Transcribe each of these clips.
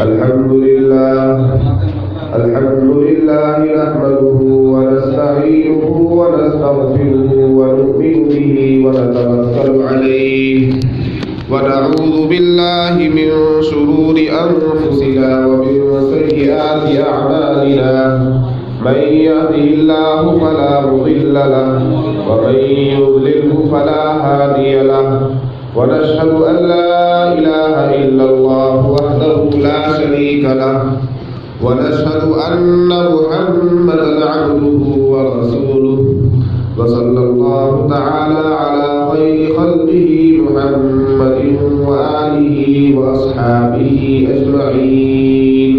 الحمد لله نحمده ونستعينه ونستغفره ونؤمن به ونتوكل عليه ونعوذ بالله من شرور أنفسنا ومن سيئات أعمالنا من يهده الله فلا مضل له ومن يضلله فلا هادي له ونشهد أن لا إله إلا الله وحده لا شريك له ونشهد أن محمدا عبده ورسوله وصلى الله تعالى على خير خلقه محمد وآله وأصحابه أجمعين.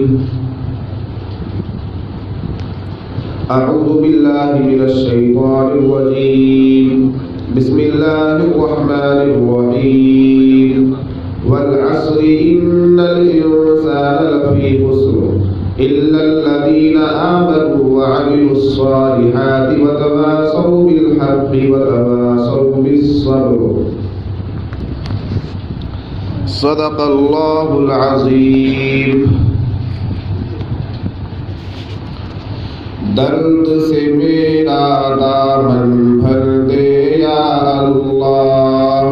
أعوذ بالله من الشيطان الرجيم. بسم الله الرحمن الرحيم. والعصر إن الإنسان لفي خسر إلا الذين آمنوا وعملوا الصالحات وتواصوا بالحق وتواصوا بالصبر. صدق الله العظيم. درد سے میرا دامن بھر دے یا اللہ،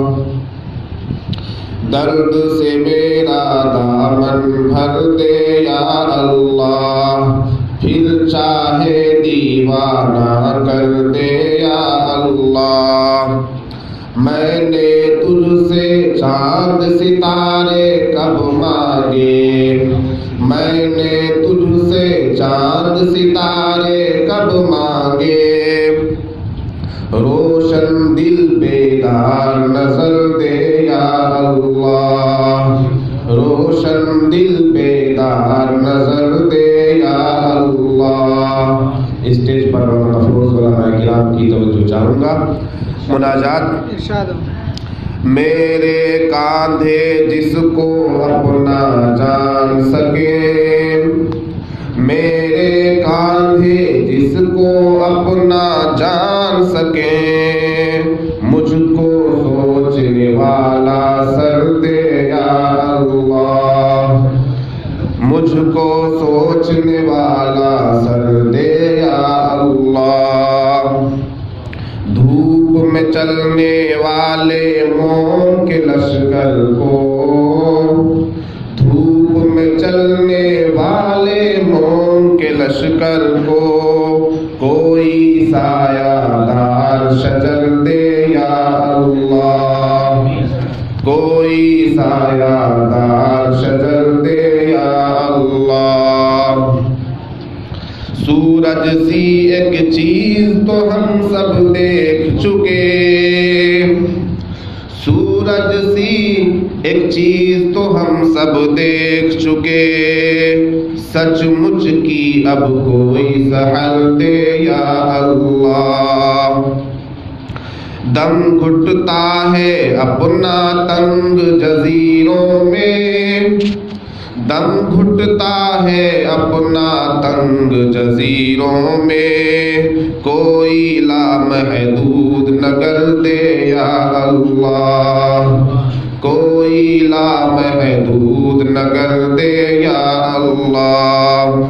درد سے میرا دامن بھر دے یا اللہ، پھر چاہے دیوانہ کر دے یا اللہ. میں نے تجھ سے چاند ستارے کب مانگے، میں نے تجھ سے چاند ستارے کب مانگے، روشن دل بیدار نظر دے یا اللہ، روشن دل بیدار نظر دے یا اللہ. اسٹیج پر افروز علماء کرام کی توجہ چاہوں گا. مناجات. میرے کاندھے جس کو اپنا جان سکے، میرے کاندھے جس کو اپنا جان سکے، مجھ کو سوچنے والا سر دے یا اللہ، مجھ کو سوچنے والا سر دے یا اللہ. دھوپ میں چلنے والے موم کے لشکر کو، دھوپ میں چلنے والے موم کے لشکر کو، کوئی سایہ دار شجر دے یا اللہ، کوئی سایہ دار شجر دے یا اللہ. سورج سی ایک چیز تو ہم سب دیکھ چکے، سورج سی ایک چیز تو ہم سب دیکھ چکے، سچ مچ کی اب کوئی سحر دے یا اللہ. دم گھٹتا ہے اپنا تنگ جزیروں میں، دم گھٹتا ہے اپنا تنگ جزیروں میں، کوئی لامحدود نگر دے یا اللہ، کوئی لامحدود نگر دے یا اللہ.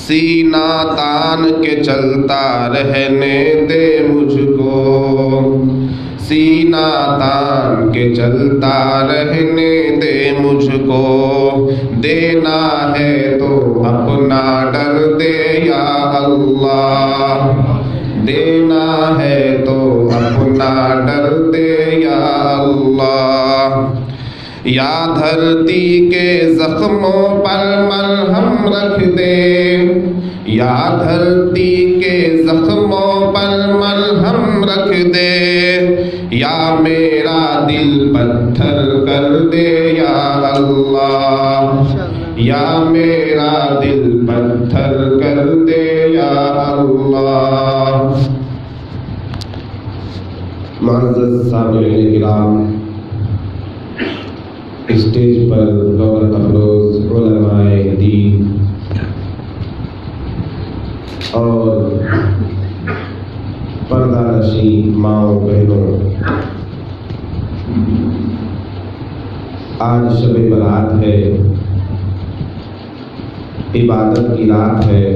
سینہ تان کے چلتا رہنے دے مجھ کو، سینہ تان کے چلتا رہنے دے مجھ کو، دینا ہے تو اپنا ڈر دے یا اللہ، دینا ہے تو اپنا ڈر دے یا اللہ. یا دھرتی کے زخموں پر مرہم رکھ دے، یا دھرتی کے زخموں پر مرہم رکھ دے، یا میرا دل پتھر کر دے یا اللہ، یا میرا دل پتھر کر دے یا اللہ. معزز سامعین کرام، اسٹیج پر دولت افروز علماء دین اور پردہ نشین ماؤں بہنوں، آج شب برات ہے عبادت کی رات ہے،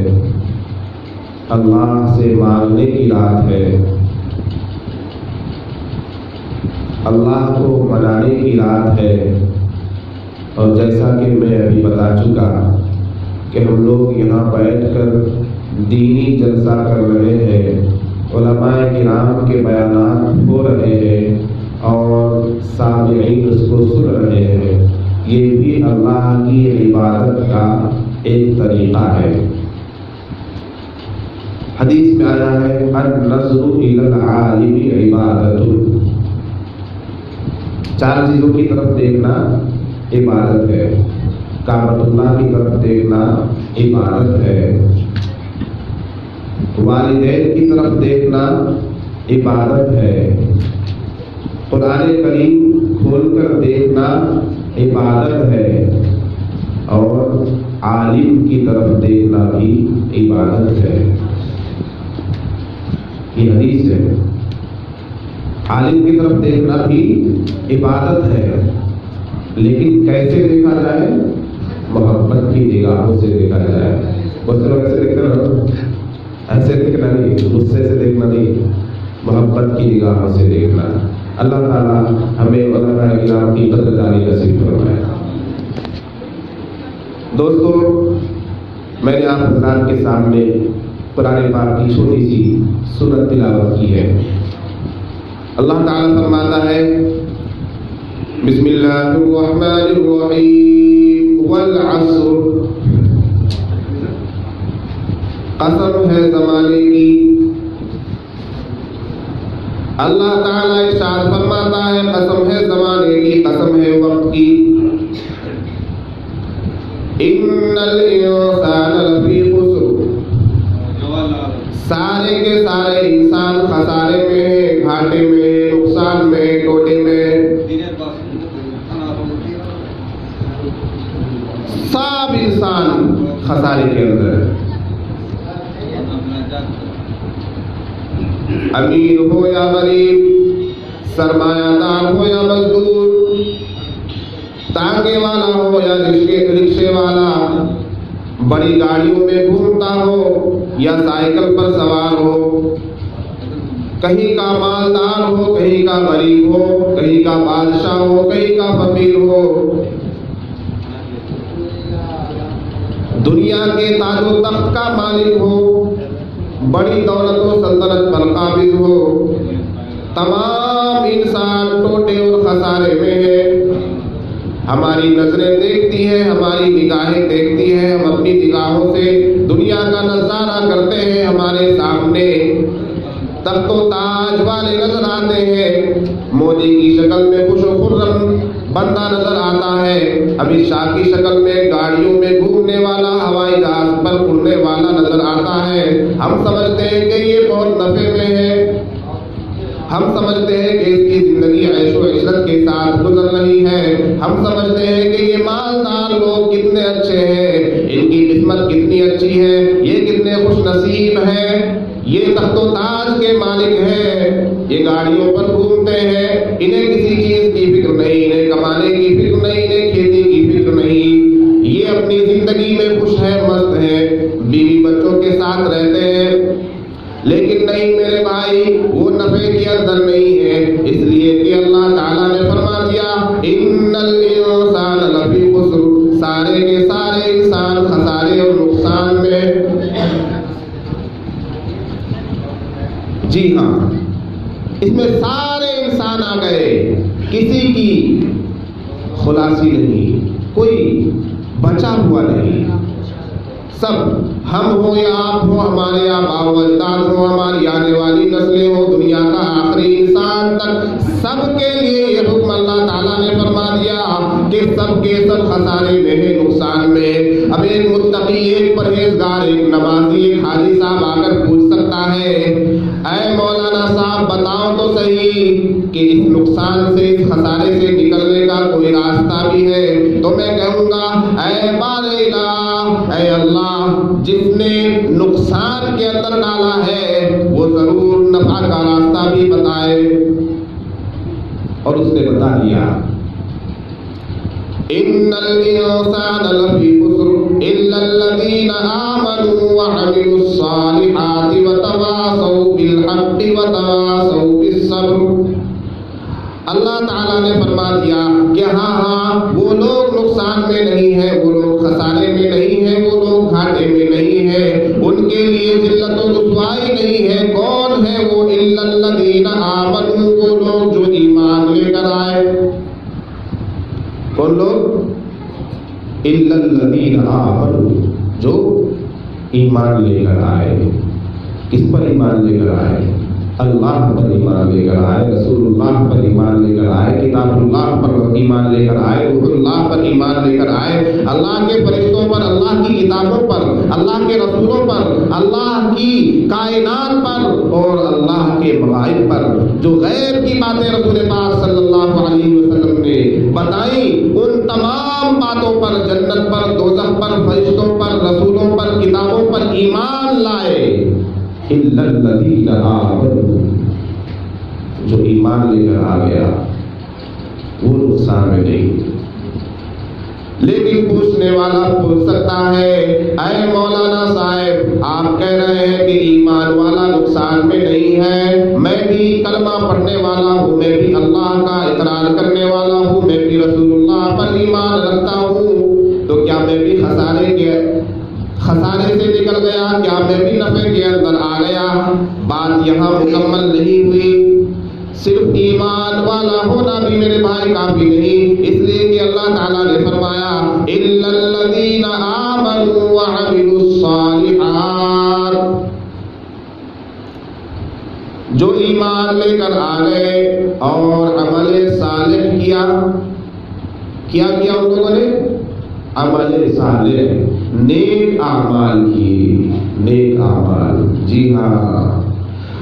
اللہ سے مانگنے کی رات ہے، اللہ کو منانے کی رات ہے۔ اور جیسا کہ میں ابھی بتا چکا کہ ہم لوگ یہاں بیٹھ کر دینی جلسہ کر رہے ہیں، علماء کرام کے بیانات ہو رہے ہیں اور سامعین اس کو سن رہے ہیں، یہ بھی اللہ کی عبادت کا ایک طریقہ ہے۔ حدیث میں آیا ہے النظر الی العالم عبادت، چار چیزوں کی طرف دیکھنا عبادت ہے۔ کعبۃ اللہ کی طرف دیکھنا عبادت ہے، والدین کی طرف دیکھنا عبادت ہے، قرآن کریم کھول کر دیکھنا عبادت ہے، اور عالم کی طرف دیکھنا بھی عبادت ہے۔ یہ حدیث ہے، عالم کی طرف دیکھنا بھی عبادت ہے، لیکن کیسے دیکھا جائے؟ محبت کی نگاہوں سے دیکھا جائے۔ بہت لوگ ایسے دیکھتے ہیں، ایسے دیکھنا نہیں، غصے سے دیکھنا نہیں، محبت کی نگاہوں سے دیکھنا۔ اللہ تعالیٰ ہمیں علماء کرام کی قدردانی نصیب فرمائے۔ دوستو، میں نے آپ حضرات کے سامنے قرآن پاک کی چھوٹی سی سورت تلاوت کی ہے۔ اللہ تعالیٰ فرماتا ہے بسم اللہ الرحمن الرحیم والعصر، قسم ہے زمانے کی۔ اللہ تعالیٰ ارشاد فرماتا ہے قسم ہے زمانے کی، قسم ہے وقت کی۔ ان الانسان لفی خسر، سارے کے سارے انسان خسارے میں ہیں، گھاٹے میں، نقصان میں، ٹوٹے میں۔ سب انسان خسارے کے اندر ہے، امیر ہو یا غریب، سرمایہ دار ہو یا مزدور، ٹانگے والا ہو یا رکشے والا، بڑی گاڑیوں میں گھومتا ہو یا سائیکل پر سوار ہو، کہیں کا مالدار ہو، کہیں کا غریب ہو، کہیں کا بادشاہ ہو، کہیں کا فقیر ہو، دنیا کے تاج و تخت کا مالک ہو، بڑی دولت و سلطنت پر قابض ہو، تمام انسان ٹوٹے اور خسارے میں ہے۔ ہماری نظریں دیکھتی ہیں، ہماری نگاہیں دیکھتی ہیں، ہم اپنی نگاہوں سے دنیا کا نظارہ کرتے ہیں، ہمارے سامنے تخت و تاج والے نظر آتے ہیں، مودی کی شکل میں خوش و خرم بندہ نظر آتا ہے، امت شاہ کی شکل میں گاڑیوں میں گھومنے والا، ہوائی جہاز پر اڑنے والا نظر آتا ہے۔ ہم سمجھتے ہیں کہ یہ بہت نفع میں ہے، ہم سمجھتے ہیں کہ اس کی زندگی عیش و عشرت کے ساتھ گزر رہی ہے، ہم سمجھتے ہیں کہ یہ مالدار لوگ کتنے اچھے ہیں، ان کی قسمت کتنی اچھی ہے، یہ کتنے خوش نصیب ہیں، یہ تخت و تاج کے مالک ہیں، یہ گاڑیوں پر گھومتے ہیں، انہیں کسی چیز کی فکر نہیں، انہیں کمانے کی فکر نہیں، انہیں کھیتی کی فکر نہیں، یہ اپنی زندگی میں خوش ہے، مست ہے، بیوی بچوں کے ساتھ رہتے ہیں۔ لیکن نہیں میرے بھائی، وہ نفع کے اندر نہیں ہے، اس لیے کہ اللہ تعالیٰ نے فرما دیا ان الانسان لفی خسر، سارے کے سارے انسان خسارے اور نقصان میں۔ جی ہاں، اس میں سارے انسان آ گئے، کسی کی خلاصی نہیں، کوئی بچا ہوا نہیں، سب ہم ہوں یا آپ ہوں، ہمارے آباء و اجداد ہوں، ہماری آنے والی نسلیں ہوں، دنیا کا آخری انسان تک، سب کے لیے یہ حکم اللہ تعالیٰ نے فرما دیا کہ سب کے سب خسارے میں ہیں، نقصان میں۔ اب ایک متقی، ایک پرہیزگار، ایک نمازی، ایک حاجی صاحب آ کر پوچھ سکتا ہے اے مولانا صاحب بتاؤ تو صحیح کہ اس نقصان سے، اس خسارے سے نکلنے کا کوئی راستہ بھی ہے؟ تو میں کہوں گا اے بار الہ، اے اللہ، جس نے نقصان کے اندر ڈالا ہے وہ ضرور نفع کا راستہ بھی بتائے۔ اور اس نے بتا دیا ان الانسان لفی خسر الا الذین وعملوا الصالحات وتواصوا بالحق وتواصوا بالصبر. اللہ تعالیٰ نے فرما دیا کہ ہاں وہ لوگ نقصان میں نہیں ہیں، وہ لوگ خسارے میں نہیں ہیں، وہ لوگ گھاٹے میں نہیں ہیں، ان کے لیے ذلت و رسوائی نہیں ہے. کون ہے وہ؟ الا الذین آمنوا، وہ لوگ جو ایمان لے کر آئے. کون لوگ؟ الا الذین آمنوا، جو ایمان لے کر آئے. کس پر ایمان لے کر آئے؟ اللہ پر ایمان لے کر آئے، رسول اللہ پر ایمان لے کر آئے، کتاب اللہ پر ایمان لے کر آئے، روح اللہ پر ایمان لے کر آئے، اللہ کے فرشتوں پر، اللہ کی کتابوں پر، اللہ کے رسولوں پر، اللہ کی کائنات پر اور اللہ کے مواعظ پر. جو غیب کی باتیں رسول پاک صلی اللہ علیہ وسلم نے بتائیں، ان تمام باتوں پر، جنت پر، دوزخ پر، فرشتوں پر، رسولوں پر، کتابوں پر ایمان لائے. الا الذین آمنوا، جو ایمان لے کر آ گیا وہ نقصان میں نہیں. لیکن پوچھنے والا پوچھ سکتا ہے، اے مولانا صاحب آپ کہہ رہے ہیں کہ ایمان والا نقصان میں نہیں ہے، میں بھی کلمہ پڑھنے والا ہوں، میں بھی اللہ کا اقرار کرنے والا ہوں، میں بھی رسول اللہ پر ایمان رکھتا ہوں، تو کیا میں بھی خسارے سے نکل گیا؟ کیا میں بھی نفع کے اندر آ گیا؟ بات یہاں مکمل نہیں ہوئی. صرف ایمان والا ہونا بھی میرے بھائی کافی نہیں، اس لیے کہ اللہ تعالیٰ نے فرمایا الا الذین آمنوا وعملوا الصالحات. جو ایمان لے کر آ گئے اور عمل صالح کیا ان لوگوں نے؟ عمل صالح، نیک اعمال کی، نیک اعمال. جی ہاں،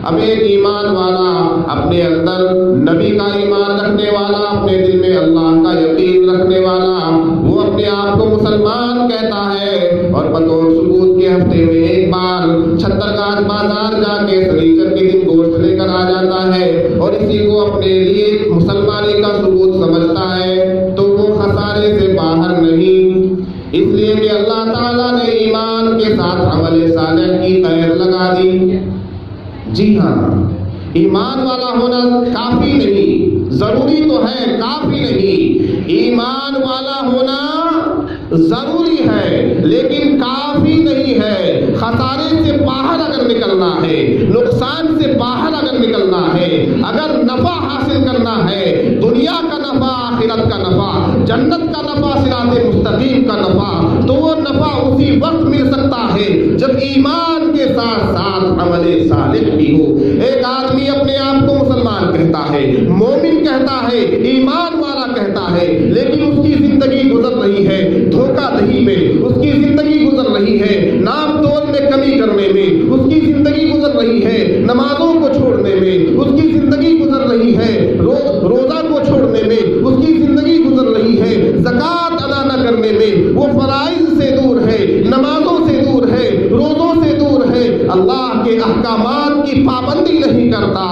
اب ایک ایمان والا اپنے اندر نبی کا ایمان رکھنے والا، اپنے دل میں اللہ کا یقین رکھنے والا، وہ اپنے آپ کو مسلمان کہتا ہے اور بطور ثبوت کے ہفتے میں ایک بار چھترگاچھ بازار جا کے سنیچر کے دن گوشت لے کر آ جاتا ہے اور اسی کو اپنے لیے مسلمانی کا ثبوت سمجھتا ہے، تو وہ خسارے سے باہر نہیں. اس لیے کہ اللہ تعالیٰ نے ایمان کے ساتھ عمل صالح کی قید لگا دی. جی ہاں، ایمان والا ہونا کافی نہیں، ضروری تو ہے، کافی نہیں. ایمان والا ہونا ضروری ہے لیکن کافی نہیں ہے. خسارے سے باہر اگر نکلنا ہے، نقصان سے باہر اگر نکلنا ہے، اگر نفع حاصل کرنا ہے، دنیا کا نفع، آخرت کا نفع، جنت کا نفع، صراط مستقیم کا نفع، تو وہ نفع اسی وقت مل سکتا ہے جب ایمان کے ساتھ ساتھ عمل صالح بھی ہو. ایک آدمی اپنے آپ کو مسلمان کہتا ہے، مومن کہتا ہے، ایمان والا کہتا ہے، لیکن اس کی زندگی گزر رہی ہے دھوکہ دہی میں، اس کی زندگی گزر رہی ہے ناپ تول میں کمی کرنے میں، اس کی زندگی گزر رہی ہے نمازوں کو چھوڑنے میں، اس کی زندگی گزر رہی ہے روزہ کو چھوڑنے میں، اس کی زندگی گزر رہی ہے زکوٰۃ ادا نہ کرنے میں. وہ فرائض سے دور ہے، نمازوں سے دور ہے، روزوں سے دور ہے، اللہ کے احکامات کی پابندی نہیں کرتا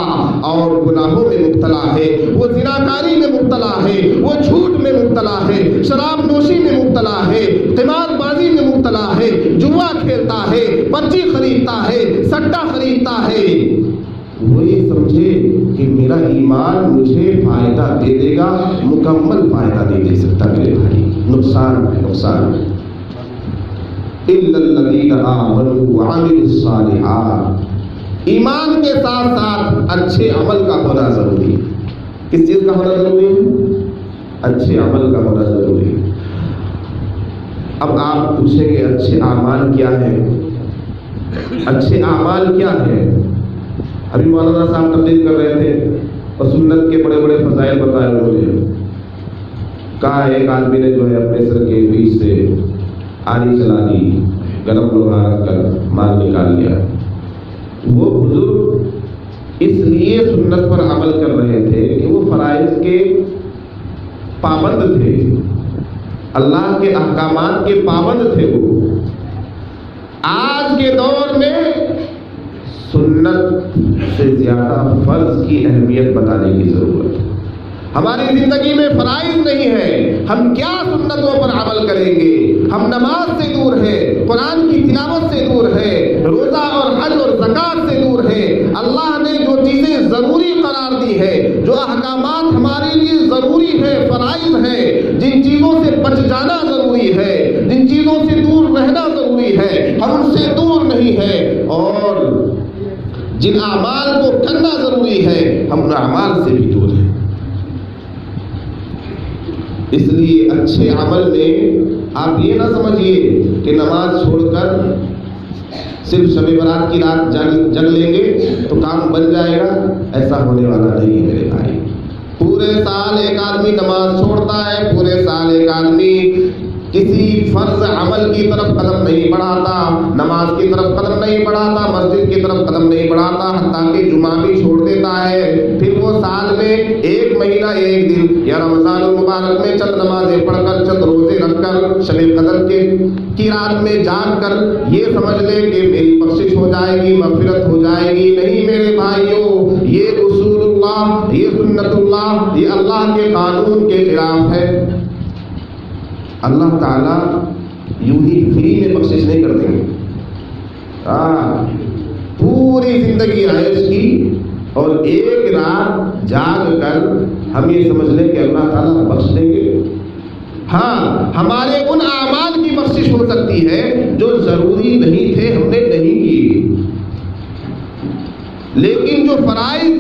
اور گناہوں میں مبتلا ہے. وہ زناکاری میں مبتلا ہے، وہ جھوٹ میں مبتلا ہے، شراب نوشی میں مبتلا ہے، قمار بازی میں مبتلا ہے، جوا کھیلتا ہے، پرچی خریدتا ہے، سٹا خریدتا ہے. وہ یہ سمجھے کہ میرا ایمان مجھے فائدہ دے دے گا، مکمل فائدہ نہیں دے سکتا میرے بھائی، نقصان ہے، نقصان ہے. الا الذین آمنوا وعملوا الصالحات. ایمان کے ساتھ ساتھ اچھے عمل کا ہونا ضروری ہے. کس چیز کا ہونا ضروری ہے؟ اچھے عمل کا ہونا ضروری ہے. اب آپ پوچھیں گے اچھے اعمال کیا ہے؟ اچھے اعمال کیا ہے؟ ابھی مولانا صاحب تبلیغ کر رہے تھے اور سنت کے بڑے بڑے فضائل بتائے انہوں نے. کہا ایک آدمی نے جو ہے اپنے سر کے بیچ سے آری چلا دی، گرم لوہا رکھ کر مال نکال لیا. وہ بزرگ اس لیے سنت پر عمل کر رہے تھے کہ وہ فرائض کے پابند تھے، اللہ کے احکامات کے پابند تھے. وہ آج کے دور میں سنت سے زیادہ فرض کی اہمیت بتانے کی ضرورت ہے. ہماری زندگی میں فرائض نہیں ہے، ہم کیا سنتوں پر عمل کریں گے؟ ہم نماز سے دور ہیں، قرآن کی تلاوت سے دور ہیں، روزہ اور حج اور زکوٰۃ سے دور ہیں۔ اللہ نے جو چیزیں ضروری قرار دی ہے، جو احکامات ہمارے لیے ضروری ہے، فرائض ہیں، جن چیزوں سے بچ جانا ضروری ہے، جن چیزوں سے دور رہنا ضروری ہے، ہم ان سے دور نہیں ہیں، اور جن اعمال کو کرنا ضروری ہے ہم ان اعمال سے بھی دور ہیں۔ اس لیے اچھے عمل میں آپ یہ نہ سمجھیے کہ نماز چھوڑ کر صرف شب برات کی رات جگ لیں گے تو کام بن جائے گا، ایسا ہونے والا نہیں ہے میرے بھائی۔ پورے سال ایک آدمی نماز چھوڑتا ہے، پورے سال ایک آدمی کسی فرض عمل کی طرف قدم نہیں بڑھاتا، نماز کی طرف قدم نہیں بڑھاتا، مسجد کی طرف قدم نہیں بڑھاتا، حتیٰ کہ جمعہ بھی چھوڑ دیتا ہے۔ پھر وہ سال میں ایک مہینہ ایک دن یا رمضان المبارک میں چند نمازیں پڑھ کر، چند روزے رکھ کر، شب قدر کی رات میں جاگ کر یہ سمجھ لے کہ میری بخشش ہو جائے گی، مغفرت ہو جائے گی۔ نہیں میرے بھائیوں، یہ اصول اللہ، یہ سنت اللہ، یہ اللہ کے قانون کے خلاف ہے۔ اللہ تعالیٰ یوں ہی فری میں بخشش نہیں کرتے ہیں، پوری زندگی عیش کی اور ایک رات جاگ کر ہم یہ سمجھ لیں کہ اللہ تعالیٰ بخش دیں گے۔ ہاں، ہمارے ان اعمال کی بخشش ہو سکتی ہے جو ضروری نہیں تھے، ہم نے نہیں کی، لیکن جو فرائض،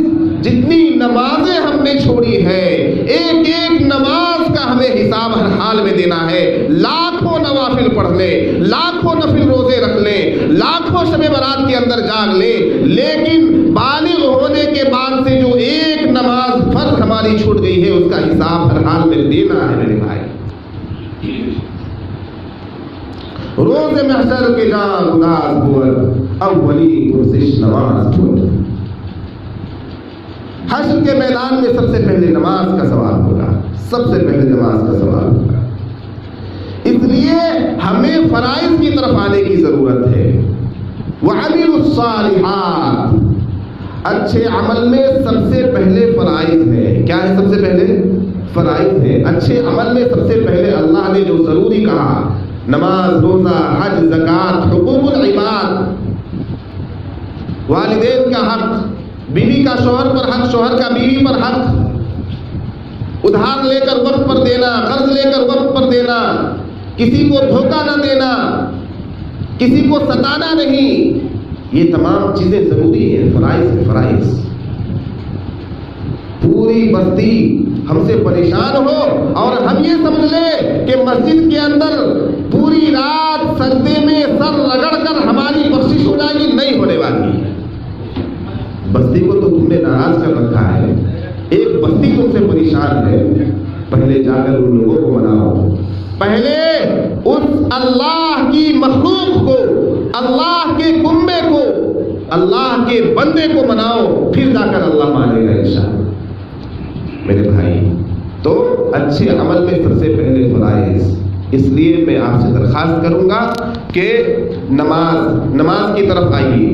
جتنی نمازیں ہم نے چھوڑی ہے، ایک ایک نماز کا ہمیں حساب ہر حال میں دینا ہے۔ لاکھوں نوافل پڑھ لیں، لاکھوں نفل روزے رکھ لیں، لاکھوں شب برات کے اندر جاگ لیں، لیکن بالغ ہونے کے بعد سے جو ایک نماز فرض ہماری چھوٹ گئی ہے اس کا حساب ہر حال میں دینا ہے میرے بھائی۔ روز محشر کے جان گداز بود، اولی پرسش نماز بود۔ حشر کے میدان میں سب سے پہلے نماز کا سوال ہوگا، سب سے پہلے نماز کا سوال ہوگا۔ اس لیے ہمیں فرائض کی طرف آنے کی ضرورت ہے۔ وَعَمِلُوا الصَّالِحَاتِ، اچھے عمل میں سب سے پہلے فرائض ہے۔ کیا ہے سب سے پہلے؟ فرائض ہے۔ اچھے عمل میں سب سے پہلے اللہ نے جو ضروری کہا، نماز، روزہ، حج، زکوٰۃ، حقوق العباد، والدین کا حق، بیوی کا شوہر پر حق، شوہر کا بیوی پر حق، ادھار لے کر وقت پر دینا، قرض لے کر وقت پر دینا، کسی کو دھوکہ نہ دینا، کسی کو ستانا نہیں، یہ تمام چیزیں ضروری ہیں، فرائض ہیں، فرائض۔ پوری بستی ہم سے پریشان ہو اور ہم یہ سمجھ لیں کہ مسجد کے اندر پوری رات سجدے میں سر رگڑ کر ہماری بخشش ہو جائے گی، نہیں ہونے والی۔ بستی کو تو تم نے ناراض کر رکھا ہے، ایک بستی تم سے پریشان ہے، پہلے جا کر ان لوگوں کو مناؤ، پہلے اس اللہ کی مخلوق کو، اللہ کے کنبے کو، اللہ کے بندے کو مناؤ، پھر جا کر اللہ مانے گا انشاءاللہ۔ میرے بھائی، تو اچھے عمل میں سب سے پہلے فرائض۔ اس لیے میں آپ سے درخواست کروں گا کہ نماز کی طرف آئیے۔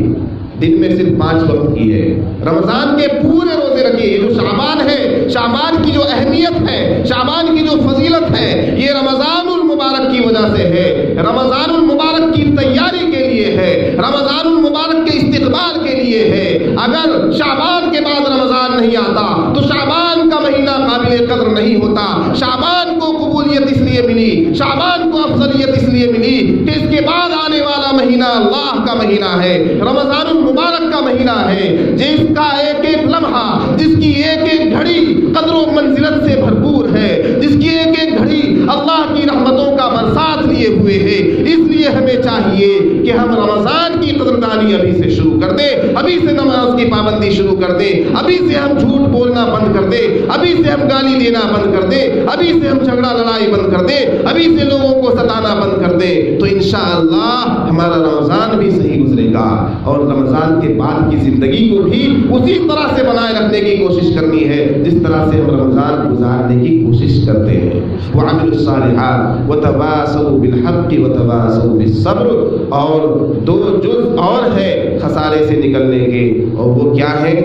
دن میں صرف 5 وقت کی ہے، رمضان کے پورے روزے رکھیے۔ یہ جو شعبان ہے، شعبان کی جو اہمیت ہے، شعبان کی جو فضیلت ہے، یہ رمضان المبارک کی وجہ سے ہے، رمضان المبارک کی تیاری کے لیے ہے، رمضان المبارک کے استقبال کے لیے ہے۔ اگر شعبان کے بعد رمضان نہیں آتا تو شعبان کا مہینہ قابل قدر نہیں ہوتا۔ شعبان کو قبولیت اس لیے ملی، شعبان کو افضلیت اس لیے ملی کہ اس کے بعد آنے والا مہینہ اللہ کا مہینہ ہے، رمضان المبارک کا مہینہ ہے، جس کا ایک ایک لمحہ، جس کی ایک ایک گھڑی قدر و منزلت سے بھرپور ہے، جس کی ایک ایک گھڑی اللہ کی رحمتوں کا برسات لیے ہوئے ہے۔ اس لیے ہمیں چاہیے کہ ہم رمضان کی قدردانی ابھی سے شروع کر دیں، ابھی سے نماز کی پابندی شروع کر دیں، ابھی سے ہم جھوٹ بولنا بند کر دیں، ابھی سے ہم گالی دینا بند کر دیں، ابھی سے ہم جھگڑا لڑائی بند کر دیں، ابھی سے لوگوں کو ستانا بند کر دیں، تو انشاءاللہ ہمارا رمضان بھی صحیح گزرے گا، اور رمضان کے بعد کی زندگی کو بھی اسی طرح سے بنائے رکھنے کی کوشش کرنی ہے جس طرح سے ہم رمضان گزارنے کی کوشش کرتے ہیں۔ وَعَمِلُوا الصَّالِحَاتِ وَتَوَاصَوْا بِالْحَقِّ وَتَوَاصَوْا بِالصَّبْرِ۔ اور 2 جز اور ہے خسارے سے نکلنے کے، اور وہ کیا ہے؟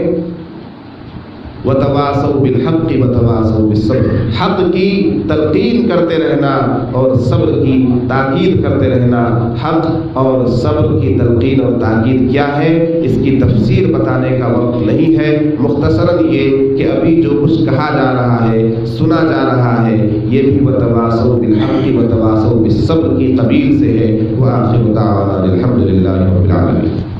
وتواصوا بالحق وتواصوا بالصبر، حق کی تلقین کرتے رہنا اور صبر کی تاکید کرتے رہنا۔ حق اور صبر کی تلقین اور تاکید کیا ہے، اس کی تفسیر بتانے کا وقت نہیں ہے۔ مختصراً یہ کہ ابھی جو کچھ کہا جا رہا ہے، سنا جا رہا ہے، یہ بھی وتواصوا بالحق وتواصوا بالصبر کی قبیل سے ہے۔ وآخر دعوانا الحمد للہ رب العالمین۔